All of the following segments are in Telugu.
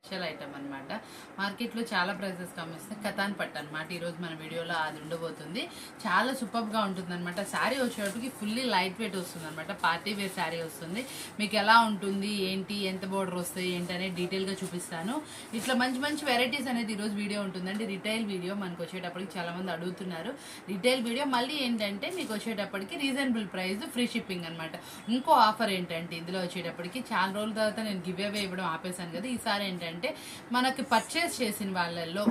స్పెషల్ ఐటమ్ అనమాట. మార్కెట్లో చాలా ప్రైజెస్ కమ్మిస్తే కథాన్ పట్టు అనమాట. ఈరోజు మన వీడియోలో అది ఉండబోతుంది. చాలా సూపర్గా ఉంటుంది అనమాట. శారీ వచ్చేటప్పటికి ఫుల్లీ లైట్ వెయిట్ వస్తుంది అనమాట. పార్టీ వేర్ శారీ వస్తుంది. మీకు ఎలా ఉంటుంది, ఏంటి, ఎంత బోర్డర్ వస్తాయి, ఏంటి అనేది డీటెయిల్గా చూపిస్తాను. ఇట్లా మంచి మంచి వెరైటీస్ అనేది ఈరోజు వీడియో ఉంటుందండి. రిటైల్ వీడియో మనకు వచ్చేటప్పటికి చాలా మంది అడుగుతున్నారు. రిటైల్ వీడియో మళ్ళీ ఏంటంటే మీకు వచ్చేటప్పటికి రీజనబుల్ ప్రైస్, ఫ్రీ షిప్పింగ్ అనమాట. ఇంకో ఆఫర్ ఏంటంటే ఇందులో వచ్చేటప్పటికి చాలా రోజుల తర్వాత నేను గివ్ అవే ఇవ్వడం ఆపేశాను కదా. ఈసారి ఏంటంటే మనకి పర్చేస్ చేసిన వాళ్ళల్లో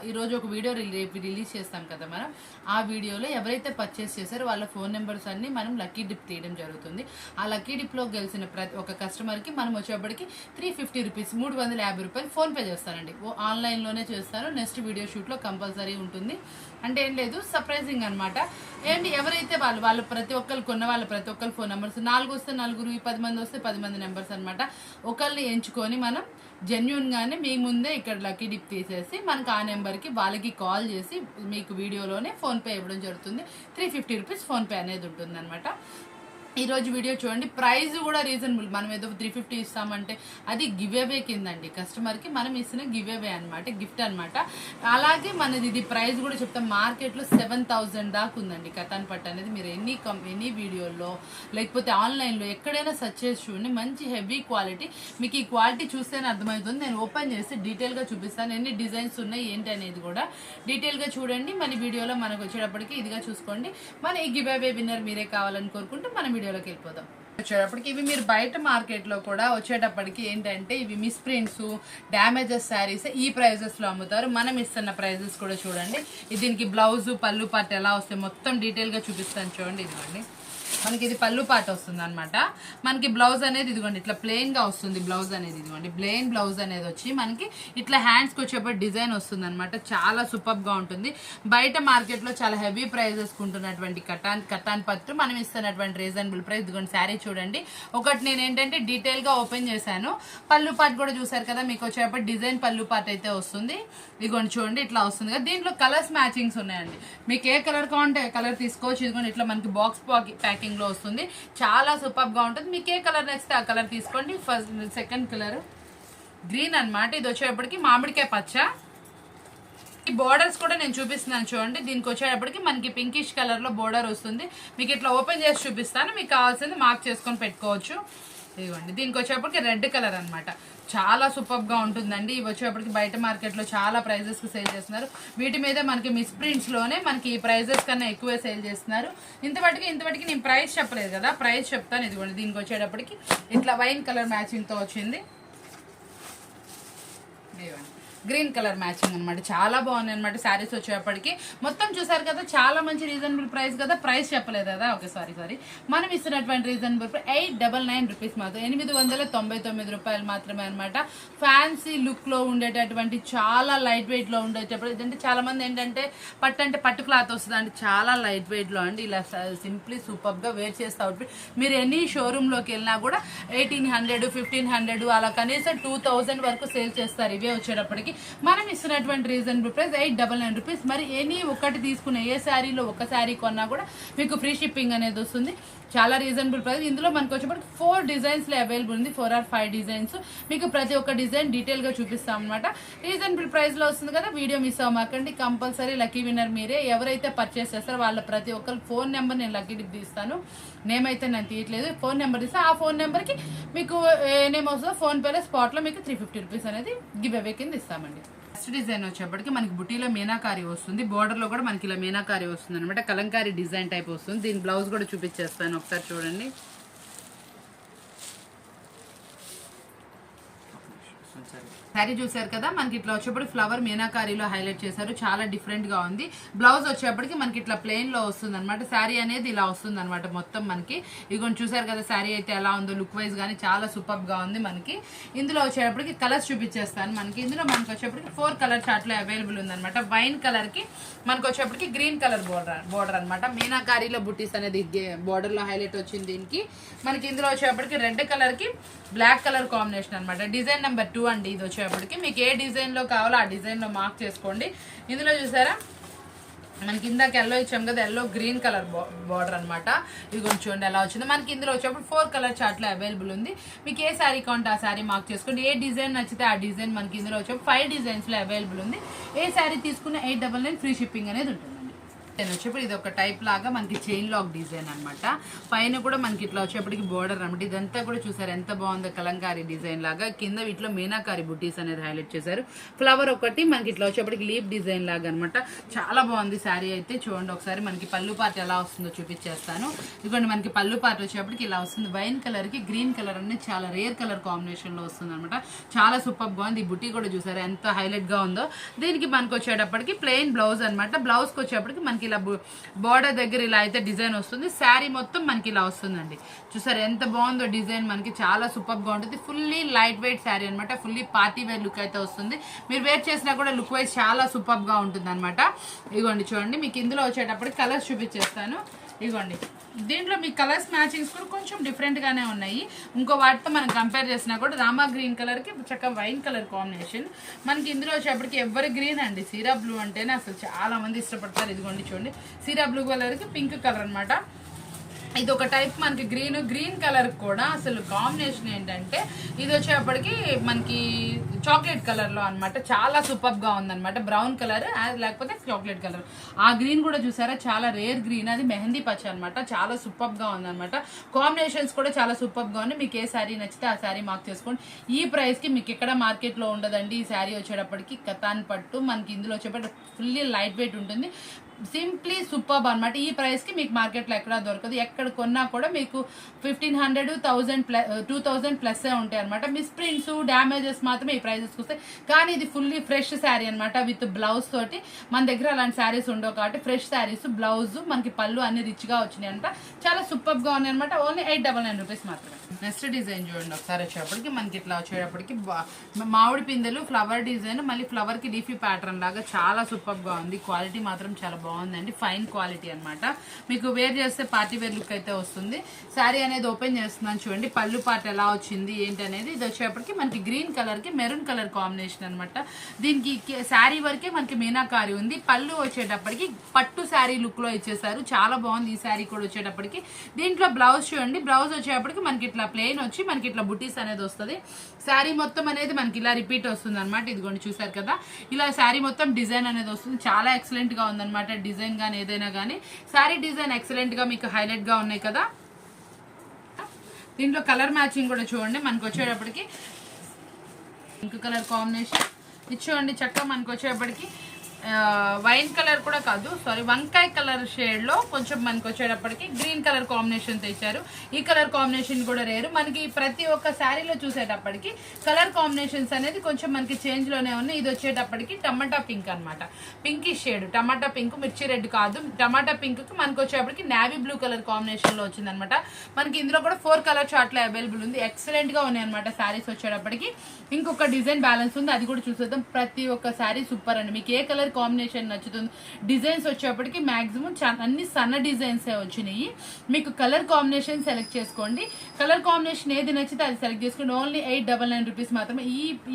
ఈరోజు ఒక వీడియో రిలీజ్ చేస్తాం కదా మనం. ఆ వీడియోలో ఎవరైతే పర్చేస్ చేశారో వాళ్ళ ఫోన్ నెంబర్స్ అన్ని మనం లక్కీ డిప్ తీయడం జరుగుతుంది. ఆ లక్కీ డిప్లో గెలిచిన ప్రతి ఒక కస్టమర్కి మనం వచ్చేప్పటికి 350 రూపీస్, 350 రూపాయలు ఫోన్పే చేస్తానండి. ఆన్లైన్లోనే చేస్తాను. నెక్స్ట్ వీడియో షూట్లో కంపల్సరీ ఉంటుంది. అంటే ఏం లేదు, సర్ప్రైజింగ్ అనమాట. ఏంటి, ఎవరైతే వాళ్ళు ప్రతి ఒక్కరు కొన్న వాళ్ళ ప్రతి ఒక్కరు ఫోన్ నెంబర్స్ 4 వస్తే 4, 10 మంది వస్తే 10 మంది నెంబర్స్ అనమాట. ఒకళ్ళని ఎంచుకొని మనం జెన్యున్ గానే మీ ముందే ఇక్కడ లక్కీ డిప్ తీసేసి మనకు ఆ నెంబర్కి వాళ్ళకి కాల్ చేసి మీకు వీడియోలోనే ఫోన్పే ఇవ్వడం జరుగుతుంది. 350 రూపీస్ ఫోన్పే అనేది ఉంటుంది అనమాట. ఈరోజు వీడియో చూడండి. ప్రైస్ కూడా రీజనబుల్. మనం ఏదో 350 ఇస్తామంటే అది గివ్ అవే కిందండి. కస్టమర్కి మనం ఇస్తున్న గివ్ అవే అనమాట, గిఫ్ట్ అనమాట. అలాగే మనది ఇది ప్రైస్ కూడా చెప్తాం. మార్కెట్లో 7000 దాకా ఉందండి కథాన్ పట్టు అనేది. మీరు ఎనీ వీడియోలో లేకపోతే ఆన్లైన్లో ఎక్కడైనా సెర్చ్ చేసి చూడండి. మంచి హెవీ క్వాలిటీ. మీకు ఈ క్వాలిటీ చూస్తేనే అర్థమవుతుంది. నేను ఓపెన్ చేసి డీటెయిల్గా చూపిస్తాను. ఎన్ని డిజైన్స్ ఉన్నాయి ఏంటి అనేది కూడా డీటెయిల్గా చూడండి. మన వీడియోలో మనకు వచ్చేటప్పటికి ఇదిగా చూసుకోండి. మన ఈ గివ్ అవే విన్నర్ మీరే కావాలని కోరుకుంటూ మన వీడియోలోకి వెళ్ళిపోదాం. వచ్చేటప్పటికి ఇవి మీరు బయట మార్కెట్లో కూడా వచ్చేటప్పటికి ఏంటంటే ఇవి మిస్ ప్రింట్స్, డ్యామేజెస్ శారీస్ ఈ ప్రైజెస్లో అమ్ముతారు. మనం ఇస్తున్న ప్రైజెస్ కూడా చూడండి. దీనికి బ్లౌజ్, పళ్ళు పార్ట్ ఎలా వస్తాయి మొత్తం డీటెయిల్గా చూపిస్తాను చూడండి. ఇదిగోండి, మనకి ఇది పళ్ళు పాట వస్తుంది అనమాట. మనకి బ్లౌజ్ అనేది ఇదిగోండి ఇట్లా ప్లెయిన్ గా వస్తుంది. బ్లౌజ్ అనేది ఇదిగోండి ప్లెయిన్ బ్లౌజ్ అనేది వచ్చి మనకి ఇట్లా హ్యాండ్స్కి వచ్చేప్పుడు డిజైన్ వస్తుంది అనమాట. చాలా సూపర్ గా ఉంటుంది. బయట మార్కెట్ లో చాలా హెవీ ప్రైజెస్ ఉంటున్నటువంటి కటాన్ పట్టు మనం ఇస్తున్నటువంటి రీజనబుల్ ప్రైస్. ఇదిగోండి శారీ చూడండి. ఒకటి నేను ఏంటంటే డీటెయిల్ గా ఓపెన్ చేశాను. పళ్ళు పాట కూడా చూసారు కదా. మీకు వచ్చేప్పుడు డిజైన్ పళ్ళు పాట అయితే వస్తుంది. ఇదిగోండి చూడండి ఇట్లా వస్తుంది కదా. దీంట్లో కలర్స్ మ్యాచింగ్స్ ఉన్నాయండి. మీకు ఏ కలర్ కావాలంటే కలర్ తీసుకోవచ్చు. ఇదిగోండి ఇట్లా మనకి బాక్స్ ప్యాకింగ్ లో వస్తుంది. చాలా సూపర్ గా ఉంటుంది. మీకు ఏ కలర్ నచ్చితే ఆ కలర్ తీసుకోండి. ఫస్ట్ సెకండ్ కలర్ గ్రీన్ అనమాట. ఇది వచ్చేటప్పటికి మామిడికాయ పచ్చ. ఈ బోర్డర్స్ కూడా నేను చూపిస్తున్నాను చూడండి. దీనికి వచ్చేటప్పటికి మనకి పింకిష్ కలర్ లో బోర్డర్ వస్తుంది. మీకు ఇట్లా ఓపెన్ చేసి చూపిస్తాను. మీకు కావాల్సింది మార్క్ చేసుకొని పెట్టుకోవచ్చు. ఇదిగోండి దీనికి వచ్చేటప్పటికి రెడ్ కలర్ అనమాట. చాలా సూపర్ గా ఉంటుందండి. ఇవి వచ్చేటప్పటికి బయట మార్కెట్ లో చాలా ప్రైజెస్ కి సేల్ చేస్తున్నారు. వీటి మీద మనకి మిస్ ప్రింట్స్ లోనే మనకి ఈ ప్రైజెస్ కన్నా ఎక్కువే సేల్ చేస్తున్నారు. ఇంతవరకు నేను ప్రైస్ చెప్పలేదు కదా, ప్రైస్ చెప్తాను. ఇదిగోండి దీనికి వచ్చేటప్పటికి ఇట్లా వైన్ కలర్ మ్యాచింగ్ తో వచ్చింది. ఇదిగోండి గ్రీన్ కలర్ మ్యాచింగ్ అనమాట. చాలా బాగున్నాయి అనమాట శారీస్ వచ్చేటప్పటికి. మొత్తం చూసారు కదా, చాలా మంచి రీజనబుల్ ప్రైస్ కదా. ప్రైస్ చెప్పలేదు కదా, ఓకే సారీ. మనం ఇస్తున్నటువంటి రీజనబుల్ ప్రైస్ 899 రూపీస్ మాత్రం, 899 రూపాయలు మాత్రమే అనమాట. ఫ్యాన్సీ లుక్ లో ఉండేటటువంటి చాలా లైట్ వెయిట్ లో ఉండేటప్పుడు ఏంటంటే చాలా మంది ఏంటంటే పట్టు క్లాత్ వస్తుంది అంటే చాలా లైట్ వెయిట్ లో అండి. ఇలా సింప్లీ సూపర్ గా వేర్ చేస్తే అవుట్ఫిట్ మీరు ఎనీ షోరూమ్ లోకి వెళ్ళినా కూడా 1800, 1500 అలా కనీసం 2000 వరకు సేల్ చేస్తారు. ఇవే వచ్చేటప్పటికి మనం ఇస్తున్నటువంటి రీజనబుల్ ప్రైస్ 899 రూపీస్. మరి ఎనీ ఒకటి తీసుకున్న ఏ శారీలో ఒక శారీ కొన్నా కూడా మీకు ఫ్రీ షిప్పింగ్ అనేది వస్తుంది. చాలా రీజనబుల్ ప్రైస్. ఇందులో మనకు వచ్చేప్పటికి 4 డిజైన్స్ లో అవైలబుల్ ఉంది. 4 or 5 డిజైన్స్. మీకు ప్రతి ఒక్క డిజైన్ డీటెయిల్ గా చూపిస్తాం అనమాట. రీజనబుల్ ప్రైస్ లో వస్తుంది కదా. వీడియో మిస్ అవ్వమాకండి. కంపల్సరీ లక్కీ విన్నర్ మీరే. ఎవరైతే పర్చేస్ చేస్తారో వాళ్ళ ప్రతి ఒక్కరు ఫోన్ నెంబర్ నేను లక్కీ డిప్ తీస్తాను. నేమ్ అయితే నేను తీయట్లేదు. ఫోన్ నెంబర్ ఇస్తే ఆ ఫోన్ నెంబర్ కి మీకు ఏ నేమ్ వస్తుందో ఫోన్ పేలో స్పాట్ లో మీకు 350 రూపీస్ అనేది గివ్ అవే కింద ఇస్తామండి. ఫస్ట్ డిజైన్ వచ్చేప్పటికి మనకి బుటీలో మీనాకారి వస్తుంది. బోర్డర్ లో కూడా మనకి ఇలా మీనాకారి వస్తుంది అనమాట. కలంకారీ డిజైన్ టైప్ వస్తుంది. దీని బ్లౌజ్ కూడా చూపించేస్తాను ఒకసారి చూడండి. శారీ చూసారు కదా. మనకి ఇట్లా వచ్చేప్పుడు ఫ్లవర్ మీనాకారీలో హైలైట్ చేశారు. చాలా డిఫరెంట్ గా ఉంది. బ్లౌజ్ వచ్చేప్పటికి మనకి ఇట్లా ప్లెయిన్ లో వస్తుంది అనమాట. శారీ అనేది ఇలా వస్తుంది అనమాట మొత్తం మనకి. ఇదిగోండి చూసారు కదా శారీ అయితే ఎలా ఉందో లుక్ వైజ్ గానీ చాలా సూపర్ గా ఉంది మనకి. ఇందులో వచ్చేటప్పటికి కలర్స్ చూపించేస్తాను. మనకి ఇందులో మనకి వచ్చేప్పటికి 4 కలర్ చార్ట్ లో అవైలబుల్ ఉంది అనమాట. వైన్ కలర్ కి మనకు వచ్చేప్పటికి గ్రీన్ కలర్ బోర్డర్ అనమాట. మీనాకారీలో బుట్టీస్ అనేది బోర్డర్ లో హైలైట్ వచ్చింది దీనికి. మనకి ఇందులో వచ్చేప్పటికి రెడ్ కలర్ కి బ్లాక్ కలర్ కాంబినేషన్ అనమాట. డిజైన్ నెంబర్ 2 అండి. ఇది వచ్చేప్పటికి మీకు ఏ డిజైన్ లో కావాలో ఆ డిజైన్ లో మార్క్ చేసుకోండి. ఇందులో చూసారా మనకి ఇందాక ఎల్లో ఇచ్చాం కదా, ఎల్లో గ్రీన్ కలర్ బార్డర్ అనమాట. ఇది కొంచెం చూడండి ఎలా వచ్చింది. మనకి ఇందులో వచ్చేప్పుడు 4 కలర్ చార్ట్లో అవైలబుల్ ఉంది. మీకు ఏ శారీ కావాలంటే ఆ శారీ మార్క్ చేసుకోండి. ఏ డిజైన్ నచ్చితే ఆ డిజైన్ మనకి ఇందులో వచ్చేప్పుడు 5 డిజైన్స్లో అవైలబుల్ ఉంది. ఏ శారీ తీసుకున్న 899 ఫ్రీ షిప్పింగ్ అనేది ఉంటుంది. వచ్చేప్పుడు ఇది ఒక టైప్ లాగా మనకి చైన్ లాక్ డిజైన్ అనమాట. పైన కూడా మనకి ఇట్లా వచ్చేప్పటికి బోర్డర్ అనమాట. ఇదంతా కూడా చూసారు ఎంత బాగుందో, కలంకారీ డిజైన్ లాగా. కింద వీటిలో మీనాకారి బుటీస్ అనేది హైలైట్ చేశారు. ఫ్లవర్ ఒకటి మనకి ఇట్లా వచ్చేప్పటికి లీఫ్ డిజైన్ లాగా అనమాట. చాలా బాగుంది శారీ అయితే. చూడండి ఒకసారి మనకి పళ్ళు పార్ట్ ఎలా వస్తుందో చూపించేస్తాను. ఇదిగోండి మనకి పళ్ళు పార్ట్ వచ్చేప్పటికి ఇలా వస్తుంది. వైన్ కలర్ కి గ్రీన్ కలర్ అనేది చాలా రేర్ కలర్ కాంబినేషన్ లో వస్తుంది అనమాట. చాలా సూపర్ గా ఉంది. ఈ బుటీ కూడా చూసారు ఎంత హైలైట్ గా ఉందో. దీనికి మనకి వచ్చేటప్పటికి ప్లెయిన్ బ్లౌజ్ అనమాట. బ్లౌజ్ కి వచ్చేప్పటికి మనకి ఇలా బోర్డర్ దగ్గర ఇలా అయితే డిజైన్ వస్తుంది. శారీ మొత్తం మనకి ఇలా వస్తుందండి. చూసారు ఎంత బాగుందో డిజైన్. మనకి చాలా సూపర్ గా ఉంటుంది. ఫుల్లీ లైట్ వెయిట్ శారీ అనమాట. ఫుల్లీ పార్టీ వేర్ లుక్ అయితే వస్తుంది. మీరు వేర్ చేసినా కూడా లుక్ వైజ్ చాలా సూపర్ గా ఉంటుంది అనమాట. ఇదిగోండి చూడండి మీకు ఇందులో వచ్చేటప్పటికి కలర్స్ చూపించేస్తాను. ఇదిగోండి దీంట్లో మీ కలర్స్ మ్యాచింగ్స్ కూడా కొంచెం డిఫరెంట్ గానే ఉన్నాయి. ఇంకో వాటితో మనం కంపేర్ చేసినా కూడా రామా గ్రీన్ కలర్ కి చక్కగా వైన్ కలర్ కాంబినేషన్. మనకి ఇందులో వచ్చేప్పటికి ఎవరి గ్రీన్ అండి. సీరా బ్లూ అంటేనే అసలు చాలా మంది ఇష్టపడతారు. ఇదిగోండి చూడండి సీరా బ్లూ కలర్ కి పింక్ కలర్ అనమాట. ఇది ఒక టైప్ మనకి గ్రీన్ కలర్ కూడా అసలు కాంబినేషన్ ఏంటంటే ఇది వచ్చేప్పటికి మనకి చాక్లెట్ కలర్ లో అనమాట. చాలా సూపర్ గా ఉందన్నమాట. బ్రౌన్ కలర్ లేకపోతే చాక్లెట్ కలర్. ఆ గ్రీన్ కూడా చూసారా చాలా రేర్ గ్రీన్. అది మెహందీ పచ్చ అనమాట. చాలా సూపర్ గా ఉందన్నమాట. కాంబినేషన్స్ కూడా చాలా సూపర్ గా ఉన్నాయి. మీకు ఏ శారీ నచ్చితే ఆ శారీ మార్క్ చేసుకోండి. ఈ ప్రైస్ కి మీకు ఎక్కడ మార్కెట్ లో ఉండదండి. ఈ శారీ వచ్చేటప్పటికి కతాన్ పట్టు మనకి ఇందులో వచ్చేప్పటికి ఫుల్లీ లైట్ వెయిట్ ఉంటుంది. సింప్లీ సూపర్ అనమాట. ఈ ప్రైస్ కి మీకు మార్కెట్ లో ఎక్కడా దొరకదు. ఎక్కడ కొన్నా కూడా మీకు 1500 2000 ప్లస్ ఉంటాయి అనమాట. మిస్ ప్రింట్స్ డ్యామేజెస్ మాత్రమే ఈ ప్రైజెస్ వస్తాయి. కానీ ఇది ఫుల్లీ ఫ్రెష్ శారీ అనమాట. విత్ బ్లౌజ్ తోటి మన దగ్గర అలాంటి శారీస్ ఉండవు కాబట్టి ఫ్రెష్ శారీస్ బ్లౌజ్ మనకి పళ్ళు అన్ని రిచ్ గా వచ్చినాయి అనమాట. చాలా సూపర్ గా ఉన్నాయి అనమాట. ఓన్లీ 899 రూపీస్ మాత్రమే. నెక్స్ట్ డిజైన్ చూడండి ఒకసారి వచ్చేటప్పటికి మనకి ఇట్లా వచ్చేటప్పటికి మామిడి పిందెలు ఫ్లవర్ డిజైన్, మళ్ళీ ఫ్లవర్ కి లీఫీ ప్యాటర్న్ లాగా చాలా సూపర్ గా ఉంది. క్వాలిటీ మాత్రం చాలా బాగుందండి. ఫైన్ క్వాలిటీ అనమాట. మీకు వేర్ చేస్తే పార్టీ వేర్ లుక్ అయితే వస్తుంది. శారీ అనేది ఓపెన్ చేస్తున్నాను చూడండి. పళ్ళు పార్ట్ ఎలా వచ్చింది ఏంటి అనేది. ఇది వచ్చేప్పటికి మనకి గ్రీన్ కలర్ కి మెరూన్ కలర్ కాంబినేషన్ అనమాట. దీనికి శారీ వరకే మనకి మీనాకారి ఉంది. పళ్ళు వచ్చేటప్పటికి పట్టు శారీ లుక్ లో ఇచ్చేసారు. చాలా బాగుంది ఈ శారీ కూడా వచ్చేటప్పటికి. దీంట్లో బ్లౌజ్ చూడండి. బ్లౌజ్ వచ్చేటప్పటికి మనకి ఇట్లా ప్లెయిన్ వచ్చి మనకి ఇట్లా బుటీస్ అనేది వస్తుంది. శారీ మొత్తం అనేది మనకి ఇలా రిపీట్ వస్తుంది అనమాట. ఇదిగోండి చూసారు కదా ఇలా శారీ మొత్తం డిజైన్ అనేది వస్తుంది. చాలా ఎక్సలెంట్ గా ఉందన్నమాట. డిజైన్ గానీ ఏదైనా కానీ శారీ డిజైన్ ఎక్సలెంట్ గా మీకు హైలైట్ గా ఉన్నాయి కదా. దీంట్లో కలర్ మ్యాచింగ్ కూడా చూడండి. మనకు వచ్చేటప్పటికి పింక్ కలర్ కాంబినేషన్ ఇచ్చేయండి. చక్కగా మనకు వచ్చేటప్పటికి వైన్ కలర్ కూడా కాదు సారీ వంకాయ కలర్ షేడ్ లో కొంచెం మనకు వచ్చేటప్పటికి గ్రీన్ కలర్ కాంబినేషన్ తెచ్చారు. ఈ కలర్ కాంబినేషన్ కూడా రేరు. మనకి ప్రతి ఒక్క శారీలో చూసేటప్పటికి కలర్ కాంబినేషన్స్ అనేది కొంచెం మనకి చేంజ్ లోనే ఉన్నాయి. ఇది వచ్చేటప్పటికి టమాటా పింక్ అనమాట. పింకి షేడ్ టమాటా పింక్, మిర్చి రెడ్ కాదు. టమాటా పింక్ కి మనకు వచ్చేటప్పటికి నావీ బ్లూ కలర్ కాంబినేషన్ లో వచ్చింది అనమాట. మనకి ఇందులో కూడా 4 కలర్ చార్ట్ లో అవైలబుల్ ఉంది. ఎక్సలెంట్ గా ఉన్నాయి అనమాట శారీస్ వచ్చేటప్పటికి. ఇంకొక డిజైన్ బ్యాలెన్స్ ఉంది, అది కూడా చూసేద్దాం. ప్రతి ఒక్క శారీ సూపర్ అండి. మీకు ఏ కలర్ కాంబినేషన్ నచ్చుతుంది. డిజైన్స్ వచ్చేప్పటికి మాక్సిమం అన్ని సన్న డిజైన్స్ వచ్చినాయి. మీకు కలర్ కాంబినేషన్ సెలెక్ట్ చేసుకోండి. కలర్ కాంబినేషన్ ఏది నచ్చితే అది సెలెక్ట్ చేసుకోండి. ఓన్లీ 899 రూపీస్ మాత్రమే.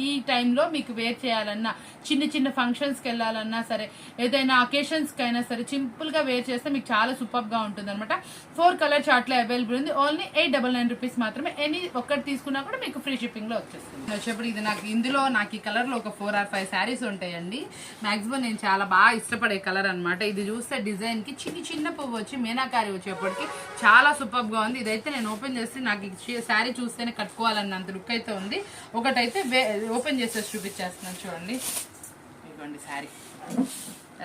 ఈ టైంలో మీకు వేర్ చేయాలన్నా, చిన్న ఫంక్షన్స్ కి వెళ్ళాలన్నా సరే, ఏదైనా అకేషన్స్ కి అయినా సరే సింపుల్ గా వేర్ చేస్తే మీకు చాలా సూపర్ గా ఉంటుంది అనమాట. 4 కలర్ చార్ట్ లో అవైలబుల్ ఉంది. ఓన్లీ 899 రూపీస్ మాత్రమే. ఎనీ ఒక్కటి తీసుకున్నా కూడా మీకు ఫ్రీ షిప్పింగ్ లో వచ్చేస్తుంది. వచ్చేప్పుడు ఇది ఇందులో నాకు ఈ కలర్ లో ఒక 4 or 5 శారీస్ ఉంటాయండి. మాక్సిమం నేను చాలా బాగా ఇష్టపడే కలర్ అనమాట. ఇది చూస్తే డిజైన్ కి చిన్న పువ్వు వచ్చి మీనాకారి వచ్చేప్పటికి చాలా సూపర్ గా ఉంది. ఇదైతే నేను ఓపెన్ చేసి నాకు శారీ చూస్తేనే కట్టుకోవాలన్నంత లుక్ అయితే ఉంది. ఒకటైతే ఓపెన్ చేసేసి చూపించేస్తున్నాను చూడండి. ఇదిగోండి శారీ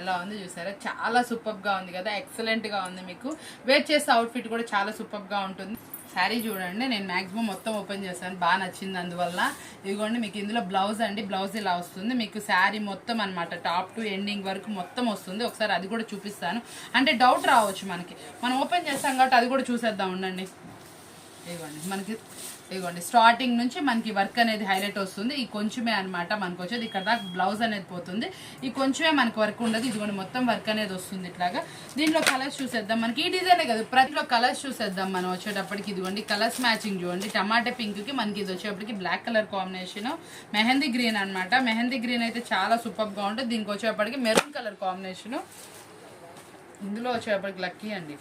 ఎలా ఉంది చూసారా. చాలా సూపర్ గా ఉంది కదా. ఎక్సలెంట్ గా ఉంది. మీకు వేర్ చేసే అవుట్ఫిట్ కూడా చాలా సూపర్ గా ఉంటుంది. శారీ చూడండి నేను మాక్సిమం మొత్తం ఓపెన్ చేశాను. బాగా నచ్చింది అందువల్ల. ఇదిగోండి మీకు ఇందులో బ్లౌజ్ అండి. బ్లౌజ్ ఇలా వస్తుంది. మీకు శారీ మొత్తం అనమాట టాప్ టు ఎండింగ్ వరకు మొత్తం వస్తుంది. ఒకసారి అది కూడా చూపిస్తాను. అంటే డౌట్ రావచ్చు మనకి. మనం ఓపెన్ చేస్తాం కాబట్టి అది కూడా చూసేద్దాం ఉండండి. ఇదిగోండి మనకి ఇదిగోండి స్టార్టింగ్ నుంచి మనకి వర్క్ అనేది హైలైట్ వస్తుంది. ఈ కొంచెమే అనమాట మనకు వచ్చేది. ఇక్కడ దాకా బ్లౌజ్ అనేది పోతుంది. ఈ కొంచెమే మనకు వర్క్ ఉండదు. ఇదిగోండి మొత్తం వర్క్ అనేది వస్తుంది ఇట్లాగా. దీంట్లో కలర్స్ చూసేద్దాం. మనకి ఈ డిజైనే కదా ప్రతిలో కలర్స్ చూసేద్దాం మనం వచ్చేటప్పటికి. ఇదిగోండి కలర్స్ మ్యాచింగ్ చూడండి. టమాటా పింక్ కి మనకి ఇది వచ్చేటప్పటికి black colour combination, mehndi green అనమాట. మెహందీ గ్రీన్ అయితే చాలా సూపర్ గా ఉంటుంది. దీనికి వచ్చేటప్పటికి మెరూన్ కలర్ కాంబినేషన్. ఇందులో వచ్చేప్పటికి లక్కీ అండి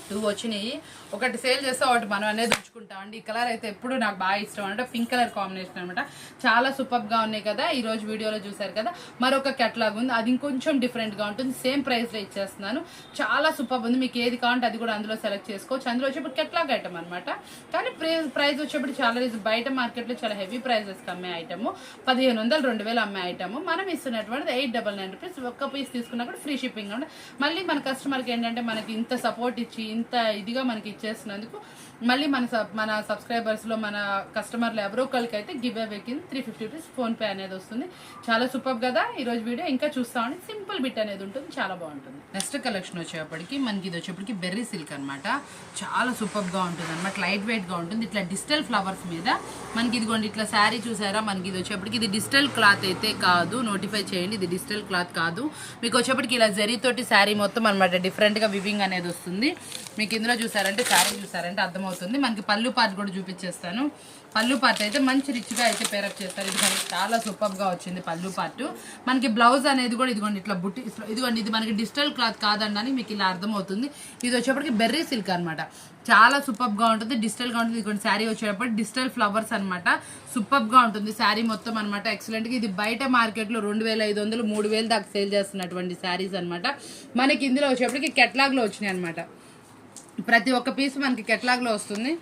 2 వచ్చినాయి. ఒకటి సేల్ చేస్తే ఒకటి మనం అనేది ఉంచుకుంటామండి. ఈ కలర్ అయితే ఎప్పుడు నాకు బాగా ఇష్టం అంటే పింక్ కలర్ కాంబినేషన్ అనమాట. చాలా సూపర్గా ఉన్నాయి కదా. ఈ రోజు వీడియోలో చూసారు కదా. మరొక క్యాటలాగ్ ఉంది, అది ఇంకొంచెం డిఫరెంట్గా ఉంటుంది. సేమ్ ప్రైస్లో ఇచ్చేస్తున్నాను. చాలా సూపర్ ఉంది. మీకు ఏది కావాలంటే అది కూడా అందులో సెలెక్ట్ చేసుకోవచ్చు. అందులో వచ్చేప్పుడు క్యాటలాగ్ ఐటమ్ అనమాట. కానీ ప్రైస్ వచ్చేప్పుడు చాలా బయట మార్కెట్లో చాలా హెవీ ప్రైజెస్కి అమ్మే ఐటమ్ 1500 2000 అమ్మే ఐటమ్ మనం ఇస్తున్నటువంటి 899 రూపీస్. ఒక్క పీస్ తీసుకున్నా కూడా ఫ్రీ షిప్పింగ్ ఉంది. మళ్ళీ మన కస్టమర్కి ఏంటంటే మనకి ఇంత సపోర్ట్ ఇచ్చి ఇంత ఇదిగా మనకి ఇచ్చేసినందుకు మళ్ళీ మన సబ్స్క్రైబర్స్లో మన కస్టమర్లు ఎవరో ఒకరికి అయితే గివ్ అవే కింద 350 రూపీస్ ఫోన్పే అనేది వస్తుంది. చాలా సూపర్ కదా. ఈరోజు వీడియో ఇంకా చూస్తామని సింపుల్ బిట్ అనేది ఉంటుంది, చాలా బాగుంటుంది. నెక్స్ట్ కలెక్షన్ వచ్చేప్పటికి మనకి ఇది వచ్చేప్పటికి బెర్రీ సిల్క్ అనమాట. చాలా సూపర్గా ఉంటుంది అనమాట. లైట్ వెయిట్గా ఉంటుంది. ఇట్లా డిజిటల్ ఫ్లవర్స్ మీద మనకి ఇదిగోండి ఇట్లా శారీ చూసారా. మనకి ఇది వచ్చేప్పటికి ఇది డిజిటల్ క్లాత్ అయితే కాదు, నోటిఫై చేయండి, ఇది డిజిటల్ క్లాత్ కాదు. మీకు వచ్చేప్పటికి ఇలా జరీతోటి శారీ మొత్తం అనమాట డిఫరెంట్గా వివింగ్ అనేది వస్తుంది. మీకు ఇందులో చూసారంటే శారీ చూసారంటే అర్థమవుతుంది. మనకి పళ్ళు పార్ట్ కూడా చూపించేస్తాను. పళ్ళు పార్ట్ అయితే మంచి రిచ్గా అయితే పేరప్ చేస్తారు. ఇది మనకి చాలా సూపర్గా వచ్చింది పళ్ళు పార్ట్. మనకి బ్లౌజ్ అనేది కూడా ఇదిగోండి ఇట్లా బుట్టి, ఇదిగోండి ఇది మనకి డిజిటల్ క్లాత్ కాదండి మీకు ఇలా అర్థమవుతుంది. ఇది వచ్చేప్పటికి బెర్రీ సిల్క్ అనమాట. చాలా సూపర్గా ఉంటుంది, డిజిటల్గా ఉంటుంది. ఇదిగోండి శారీ వచ్చేటప్పుడు డిజిటల్ ఫ్లవర్స్ అనమాట. సూపర్గా ఉంటుంది శారీ మొత్తం అనమాట. ఎక్సలెంట్గా ఇది బయట మార్కెట్లో 2500 3000 దాకా సేల్ చేస్తున్నటువంటి శారీస్ అనమాట. మనకి ఇందులో వచ్చేప్పటికి కెట్లాగ్లో వచ్చినాయి అనమాట. ప్రతి ఒక్క పీస్ మనకి కెట్లాగ్లో వస్తుంది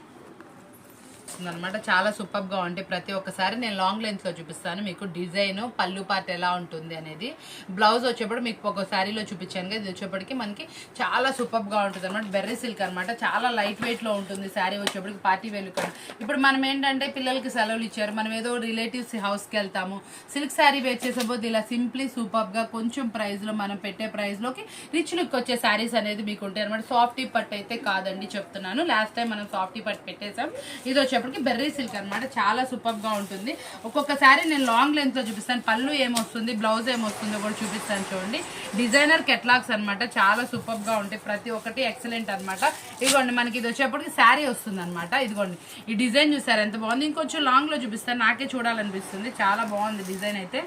అనమాట. చాలా సూపర్గా ఉంటాయి. ప్రతి ఒక్కసారి నేను లాంగ్ లెంత్లో చూపిస్తాను మీకు డిజైన్ పళ్ళు పార్ట్ ఎలా ఉంటుంది అనేది. బ్లౌజ్ వచ్చేప్పుడు మీకు ఒక శారీలో చూపించాను కదా. ఇది వచ్చేప్పటికి మనకి చాలా సూపర్గా ఉంటుంది అనమాట. బెర్రీ సిల్క్ అనమాట. చాలా లైట్ వెయిట్లో ఉంటుంది శారీ వచ్చేప్పటికి. పార్టీ వేలు కూడా ఇప్పుడు మనం ఏంటంటే పిల్లలకి సెలవులు ఇచ్చారు, మనం ఏదో రిలేటివ్స్ హౌస్కి వెళ్తాము, సిల్క్ శారీ వేర్ చేసేపోతే ఇలా సింప్లీ సూపర్గా కొంచెం ప్రైస్లో మనం పెట్టే ప్రైస్లోకి రిచ్ లుక్ వచ్చే శారీస్ అనేది మీకు ఉంటాయి అనమాట. సాఫ్టీ పట్టు అయితే కాదండి చెప్తున్నాను. లాస్ట్ టైం మనం సాఫ్టీ పట్టు పెట్టేసాం. ఇది వచ్చేప్పటికి బెర్రీ సిల్క్ అనమాట. చాలా సూపర్ గా ఉంటుంది. ఒక్కొక్కసారి నేను లాంగ్ లెంత్ లో చూపిస్తాను. పళ్ళు ఏమొస్తుంది, బ్లౌజ్ ఏమొస్తుందో కూడా చూపిస్తాను చూడండి. డిజైనర్ కెట్లాగ్స్ అనమాట. చాలా సూపర్ గా ఉంటాయి. ప్రతి ఒక్కటి ఎక్సలెంట్ అనమాట. ఇదిగోండి మనకి ఇది వచ్చేప్పటికి శారీ వస్తుంది అనమాట. ఇదిగోండి ఈ డిజైన్ చూసారు ఎంత బాగుంది. ఇంకొంచెం లాంగ్ లో చూపిస్తాను, నాకే చూడాలనిపిస్తుంది. చాలా బాగుంది డిజైన్ అయితే.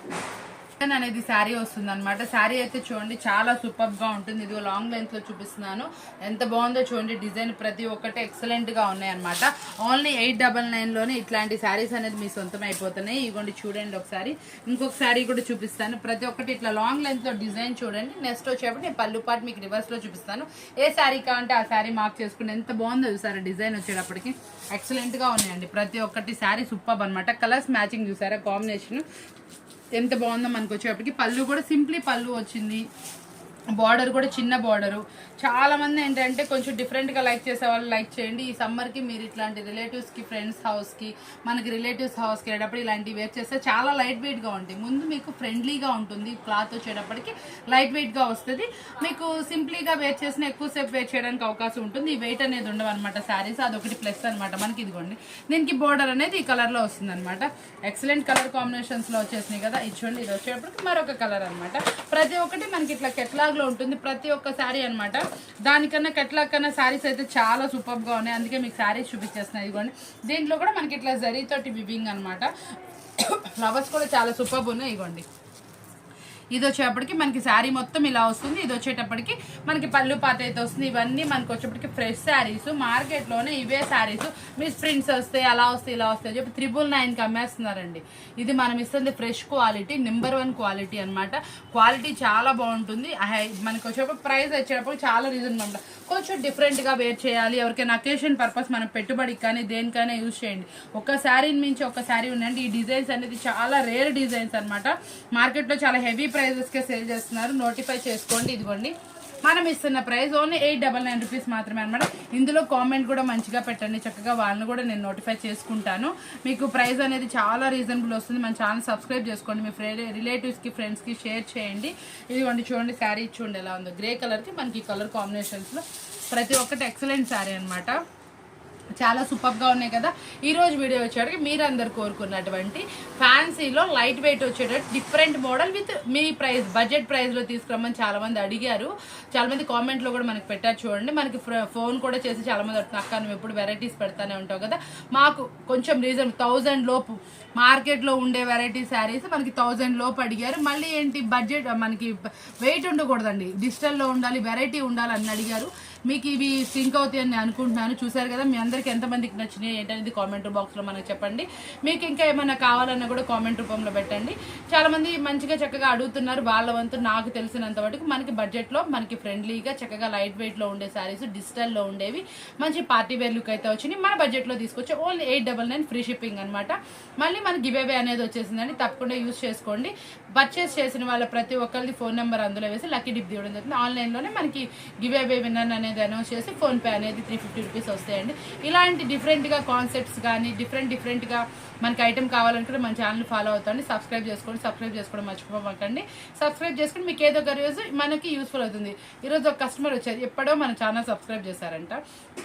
అనేది శారీ వస్తుంది అనమాట. శారీ అయితే చూడండి చాలా సూపర్ గా ఉంటుంది. ఇది లాంగ్ లెంత్ లో చూపిస్తున్నాను. ఎంత బాగుందో చూడండి. డిజైన్ ప్రతి ఒక్కటి ఎక్సలెంట్ గా ఉన్నాయి అనమాట. ఓన్లీ 899 లోనే ఇట్లాంటి శారీస్ అనేది మీ సొంతం అయిపోతున్నాయి. ఇదిగోండి చూడండి ఒకసారి. ఇంకొక శారీ కూడా చూపిస్తాను. ప్రతి ఒక్కటి ఇట్లా లాంగ్ లెంత్ లో డిజైన్ చూడండి. నెక్స్ట్ వచ్చేప్పుడు నేను పళ్ళు పాటు మీకు రివర్స్ లో చూపిస్తాను. ఏ శారీ కావాలంటే ఆ శారీ మార్క్ చేసుకుని ఎంత బాగుందో చూసారా. డిజైన్ వచ్చేటప్పటికి ఎక్సలెంట్ గా ఉన్నాయండి. ప్రతి ఒక్కటి శారీ సూపర్ అనమాట. కలర్స్ మ్యాచింగ్ చూసారా, కాంబినేషన్ ఎంత బాగుందో. మనకు వచ్చేటప్పటికి పళ్ళు కూడా సింప్లీ పళ్ళు వచ్చింది. బార్డర్ కూడా చిన్న బార్డరు. చాలా మంది ఏంటంటే కొంచెం డిఫరెంట్గా లైక్ చేసే వాళ్ళు లైక్ చేయండి. ఈ సమ్మర్కి మీరు ఇట్లాంటి రిలేటివ్స్కి ఫ్రెండ్స్ హౌస్కి మనకి రిలేటివ్స్ హౌస్కి వెళ్ళేటప్పుడు ఇలాంటివి వేర్ చేస్తే చాలా లైట్ వెయిట్గా ఉంటాయి. ముందు మీకు ఫ్రెండ్లీగా ఉంటుంది. క్లాత్ వచ్చేటప్పటికి లైట్ వెయిట్గా వస్తుంది. మీకు సింప్లీగా వేర్ చేసిన ఎక్కువసేపు వేర్ చేయడానికి అవకాశం ఉంటుంది. ఈ వెయిట్ అనేది ఉండవు అనమాట శారీస్. అదొకటి ప్లస్ అనమాట. మనకి ఇదిగోండి దీనికి బార్డర్ అనేది ఈ కలర్లో వస్తుంది అనమాట. ఎక్సలెంట్ కలర్ కాంబినేషన్స్లో వచ్చేసినాయి కదా. ఇది చూడండి, ఇది వచ్చేటప్పటికి మరొక కలర్ అనమాట. ప్రతి ఒక్కటి మనకి ఇట్లా కెట్లాగ్ లో ఉంటుంది ప్రతి ఒక్క శారీ అనమాట. దానికన్నా కెట్లాగ్ కన్నా శారీస్ అయితే చాలా సూపర్ గా ఉన్నాయి. అందుకే మీకు శారీస్ చూపించేస్తున్నాయి. ఇదిగోండి దీంట్లో కూడా మనకి ఇట్లా జరీతోటి వివింగ్ అనమాట. ఫ్లవర్స్ కూడా చాలా సూపర్ ఉన్నాయి. ఇదిగోండి ఇది వచ్చేటప్పటికి మనకి శారీ మొత్తం ఇలా వస్తుంది. ఇది వచ్చేటప్పటికి మనకి పళ్ళు పాత అయితే వస్తుంది. ఇవన్నీ మనకి వచ్చేప్పటికి ఫ్రెష్ శారీస్. మార్కెట్లోనే ఇవే శారీస్ మిస్ ప్రింట్స్ వస్తాయి, అలా వస్తాయి, ఇలా వస్తాయి చెప్పి 999కి అమ్మేస్తున్నారండి. ఇది మనం ఇస్తుంది ఫ్రెష్ క్వాలిటీ, నెంబర్ 1 క్వాలిటీ అనమాట. క్వాలిటీ చాలా బాగుంటుంది. మనకి వచ్చేటప్పుడు ప్రైస్ వచ్చేటప్పుడు చాలా రీజనబుల్. కొంచెం డిఫరెంట్గా వేర్ చేయాలి, ఎవరికైనా అకేషన్ పర్పస్ మనం పెట్టుబడికి కానీ దేనికైనా యూజ్ చేయండి. ఒక శారీని మించి ఒక శారీ ఉందండి. ఈ డిజైన్స్ అనేది చాలా రేర్ డిజైన్స్ అనమాట. మార్కెట్లో చాలా హెవీ ప్రైజెస్కే సేల్ చేస్తున్నారు. నోటిఫై చేసుకోండి. ఇదిగోండి మనం ఇస్తున్న ప్రైస్ ఓన్లీ 899 రూపీస్ మాత్రమే అనమాట. ఇందులో కామెంట్ కూడా మంచిగా పెట్టండి, చక్కగా వాళ్ళని కూడా నేను నోటిఫై చేసుకుంటాను. మీకు ప్రైస్ అనేది చాలా రీజనబుల్ వస్తుంది. మన ఛానల్ సబ్స్క్రైబ్ చేసుకోండి, మీ రిలేటివ్స్కి ఫ్రెండ్స్కి షేర్ చేయండి. ఇదిగోండి చూడండి శారీ చూడండి ఎలా ఉందో. గ్రే కలర్కి మనకి కలర్ కాంబినేషన్స్లో ప్రతి ఒక్కటి ఎక్సలెంట్ శారీ అనమాట. చాలా సూపర్గా ఉన్నాయి కదా. ఈరోజు వీడియో వచ్చేటికి మీరందరు కోరుకున్నటువంటి ఫ్యాన్సీలో లైట్ వెయిట్ వచ్చేటట్టు different model with me price budget ప్రైస్లో తీసుకురమ్మని చాలామంది అడిగారు. చాలామంది కామెంట్లో కూడా మనకి పెట్టారు చూడండి. మనకి ఫోన్ కూడా చేసి చాలామంది అడుగుతున్నారు, అక్క నువ్వు ఎప్పుడు వెరైటీస్ పెడతానే ఉంటావు కదా, మాకు కొంచెం రీజన్ 1000 లోపు మార్కెట్లో ఉండే వెరైటీ శారీస్ మనకి 1000 లోపు అడిగారు. మళ్ళీ ఏంటి బడ్జెట్ మనకి వెయిట్ ఉండకూడదండి, డిజిటల్లో ఉండాలి, వెరైటీ ఉండాలి అని అడిగారు. మీకు ఇవి సింక్ అవుతాయని నేను అనుకుంటున్నాను. చూసారు కదా, మీ అందరికి ఎంతమందికి నచ్చినాయి ఏంటనేది కామెంట్ బాక్స్లో మనకు చెప్పండి. మీకు ఇంకా ఏమైనా కావాలన్నా కూడా కామెంట్ రూపంలో పెట్టండి. చాలామంది మంచిగా చక్కగా అడుగుతున్నారు. వాళ్ళ వంతు నాకు తెలిసినంత వరకు మనకి బడ్జెట్లో మనకి ఫ్రెండ్లీగా చక్కగా లైట్ వెయిట్లో ఉండే శారీస్ డిజిటల్లో ఉండేవి మంచి పార్టీ వేర్ లుక్ అయితే వచ్చినాయి. మన బడ్జెట్లో తీసుకొచ్చి ఓన్లీ 899 ఫ్రీ షిప్పింగ్ అనమాట. మళ్ళీ మన గివ్ అవే అనేది వచ్చేసిందండి, తప్పకుండా యూజ్ చేసుకోండి. పర్చేస్ చేసిన వాళ్ళ ప్రతి ఒక్కరిది ఫోన్ నెంబర్ అందులో వేసి లక్కీ డిప్ తీయడం జరుగుతుంది. ఆన్లైన్లోనే మనకి గివ్ అవే విన్నర్ అనేది అనౌన్స్ చేసి ఫోన్పే అనేది 350 రూపీస్ వస్తాయండి. ఇలాంటి డిఫరెంట్గా కాన్సెప్ట్స్ కానీ డిఫరెంట్గా మనకి ఐటమ్ కావాలనుకుంటే మన ఛానల్ ఫాలో అవుతాండి. సబ్స్క్రైబ్ చేసుకోవడం మర్చిపోకండి. సబ్స్క్రైబ్ చేసుకుని మీకు ఏదో ఒక రోజు మనకి యూస్ఫుల్ అవుతుంది. ఈరోజు ఒక కస్టమర్ వచ్చారు, ఎప్పుడో మన ఛానల్ సబ్స్క్రైబ్ చేశారంట.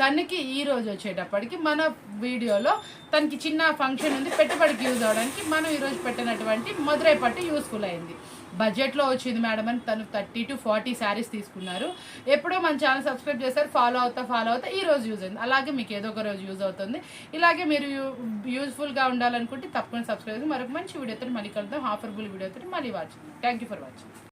తనకి ఈ రోజు వచ్చేటప్పటికి మన వీడియోలో తనకి చిన్న ఫంక్షన్ ఉంది, పెట్టుబడికి యూజ్ అవడానికి మనం ఈరోజు పెట్టినటువంటి మధురై పట్టు యూస్ఫుల్ అయింది. బడ్జెట్లో వచ్చింది మేడం అని తను 30 to 40 శారీస్ తీసుకున్నారు. ఎప్పుడో మన ఛానల్ సబ్స్క్రైబ్ చేశారు, ఫాలో అవుతా ఈ రోజు యూజ్ అయింది. అలాగే మీకు ఏదో ఒక రోజు యూజ్ అవుతుంది. ఇలాగే మీరు యూజ్ఫుల్గా ఉండాలనుకుంటే తప్పకుండా సబ్స్క్రైబ్ చేసి మరొక మంచి వీడియోతో మళ్ళీ కలుద్దాం. ఆఫర్బుల్ వీడియోతో మళ్ళీ watching. Thank you for watching.